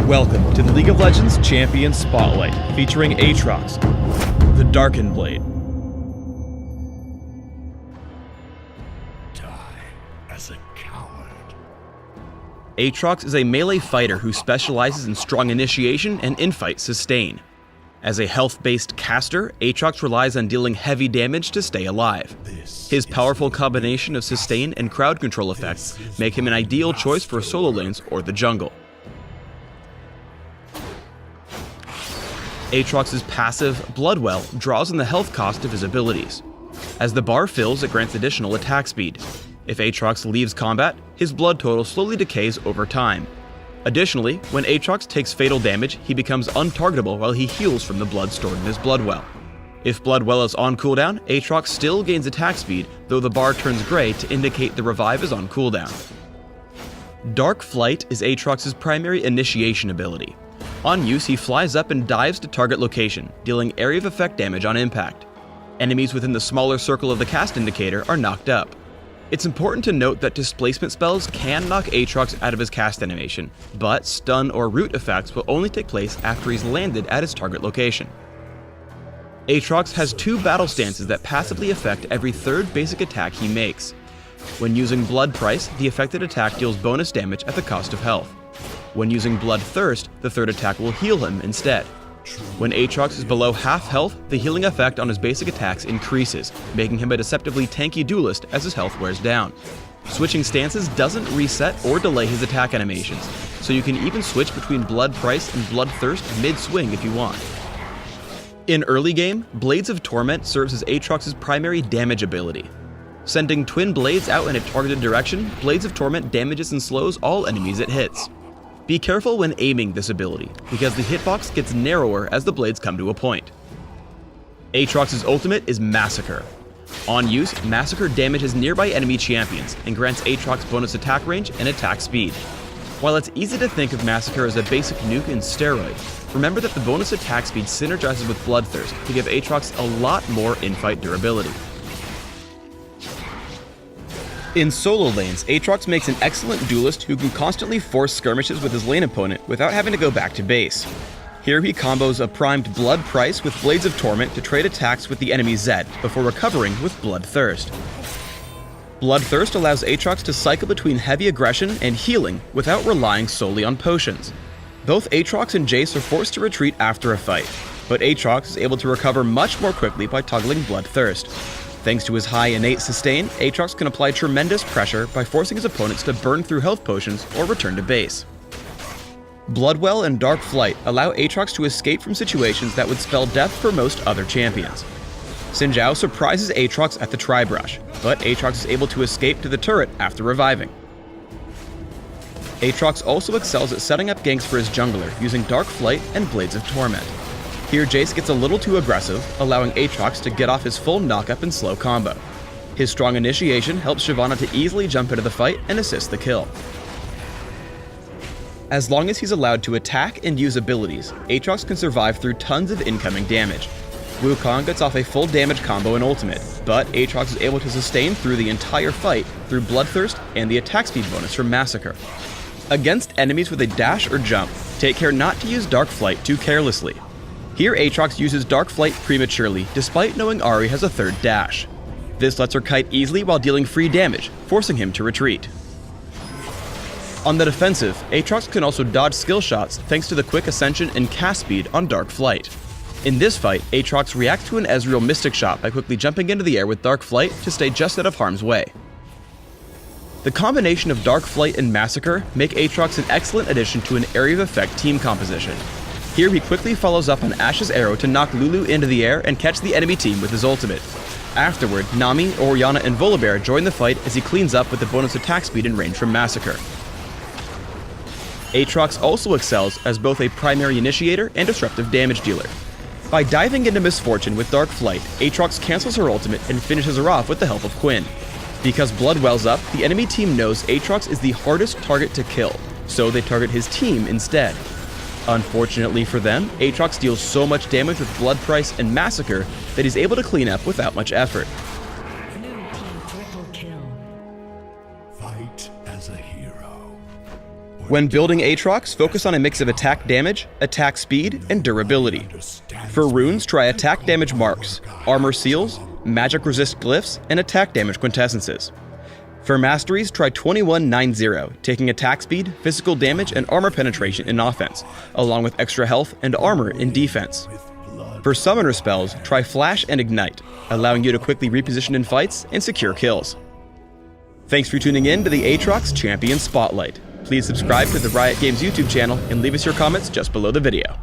Welcome to the League of Legends Champion Spotlight, featuring Aatrox, the Darkened Blade. Die as a coward. Aatrox is a melee fighter who specializes in strong initiation and infight sustain. As a health-based caster, Aatrox relies on dealing heavy damage to stay alive. His powerful combination of sustain and crowd control effects make him an ideal choice for solo lanes or the jungle. Aatrox's passive, Bloodwell, draws on the health cost of his abilities. As the bar fills, it grants additional attack speed. If Aatrox leaves combat, his blood total slowly decays over time. Additionally, when Aatrox takes fatal damage, he becomes untargetable while he heals from the blood stored in his Bloodwell. If Bloodwell is on cooldown, Aatrox still gains attack speed, though the bar turns gray to indicate the revive is on cooldown. Dark Flight is Aatrox's primary initiation ability. On use, he flies up and dives to target location, dealing area of effect damage on impact. Enemies within the smaller circle of the cast indicator are knocked up. It's important to note that displacement spells can knock Aatrox out of his cast animation, but stun or root effects will only take place after he's landed at his target location. Aatrox has two battle stances that passively affect every third basic attack he makes. When using Blood Price, the affected attack deals bonus damage at the cost of health. When using Bloodthirst, the third attack will heal him instead. When Aatrox is below half health, the healing effect on his basic attacks increases, making him a deceptively tanky duelist as his health wears down. Switching stances doesn't reset or delay his attack animations, so you can even switch between Blood Price and Bloodthirst mid-swing if you want. In early game, Blades of Torment serves as Aatrox's primary damage ability. Sending twin blades out in a targeted direction, Blades of Torment damages and slows all enemies it hits. Be careful when aiming this ability, because the hitbox gets narrower as the blades come to a point. Aatrox's ultimate is Massacre. On use, Massacre damages nearby enemy champions and grants Aatrox bonus attack range and attack speed. While it's easy to think of Massacre as a basic nuke in steroid, remember that the bonus attack speed synergizes with Bloodthirst to give Aatrox a lot more infight durability. In solo lanes, Aatrox makes an excellent duelist who can constantly force skirmishes with his lane opponent without having to go back to base. Here he combos a primed Blood Price with Blades of Torment to trade attacks with the enemy Zed before recovering with Bloodthirst. Bloodthirst allows Aatrox to cycle between heavy aggression and healing without relying solely on potions. Both Aatrox and Jace are forced to retreat after a fight, but Aatrox is able to recover much more quickly by toggling Bloodthirst. Thanks to his high innate sustain, Aatrox can apply tremendous pressure by forcing his opponents to burn through health potions or return to base. Bloodwell and Dark Flight allow Aatrox to escape from situations that would spell death for most other champions. Xin Zhao surprises Aatrox at the Tri-Brush, but Aatrox is able to escape to the turret after reviving. Aatrox also excels at setting up ganks for his jungler using Dark Flight and Blades of Torment. Here Jace gets a little too aggressive, allowing Aatrox to get off his full knockup and slow combo. His strong initiation helps Shyvana to easily jump into the fight and assist the kill. As long as he's allowed to attack and use abilities, Aatrox can survive through tons of incoming damage. Wukong gets off a full damage combo and ultimate, but Aatrox is able to sustain through the entire fight through Bloodthirst and the attack speed bonus from Massacre. Against enemies with a dash or jump, take care not to use Dark Flight too carelessly. Here Aatrox uses Dark Flight prematurely, despite knowing Ahri has a third dash. This lets her kite easily while dealing free damage, forcing him to retreat. On the defensive, Aatrox can also dodge skill shots thanks to the quick ascension and cast speed on Dark Flight. In this fight, Aatrox reacts to an Ezreal Mystic Shot by quickly jumping into the air with Dark Flight to stay just out of harm's way. The combination of Dark Flight and Massacre make Aatrox an excellent addition to an area of effect team composition. Here he quickly follows up on Ashe's arrow to knock Lulu into the air and catch the enemy team with his ultimate. Afterward, Nami, Orianna, and Volibear join the fight as he cleans up with the bonus attack speed and range from Massacre. Aatrox also excels as both a primary initiator and disruptive damage dealer. By diving into Misfortune with Dark Flight, Aatrox cancels her ultimate and finishes her off with the help of Quinn. Because blood wells up, the enemy team knows Aatrox is the hardest target to kill, so they target his team instead. Unfortunately for them, Aatrox deals so much damage with Blood Price and Massacre that he's able to clean up without much effort. Blue team triple kill. Fight as a hero. When building Aatrox, focus on a mix of attack damage, attack speed, and durability. For runes, try attack damage marks, armor seals, magic resist glyphs, and attack damage quintessences. For masteries, try 2190, taking attack speed, physical damage, and armor penetration in offense, along with extra health and armor in defense. For summoner spells, try Flash and Ignite, allowing you to quickly reposition in fights and secure kills. Thanks for tuning in to the Aatrox Champion Spotlight. Please subscribe to the Riot Games YouTube channel and leave us your comments just below the video.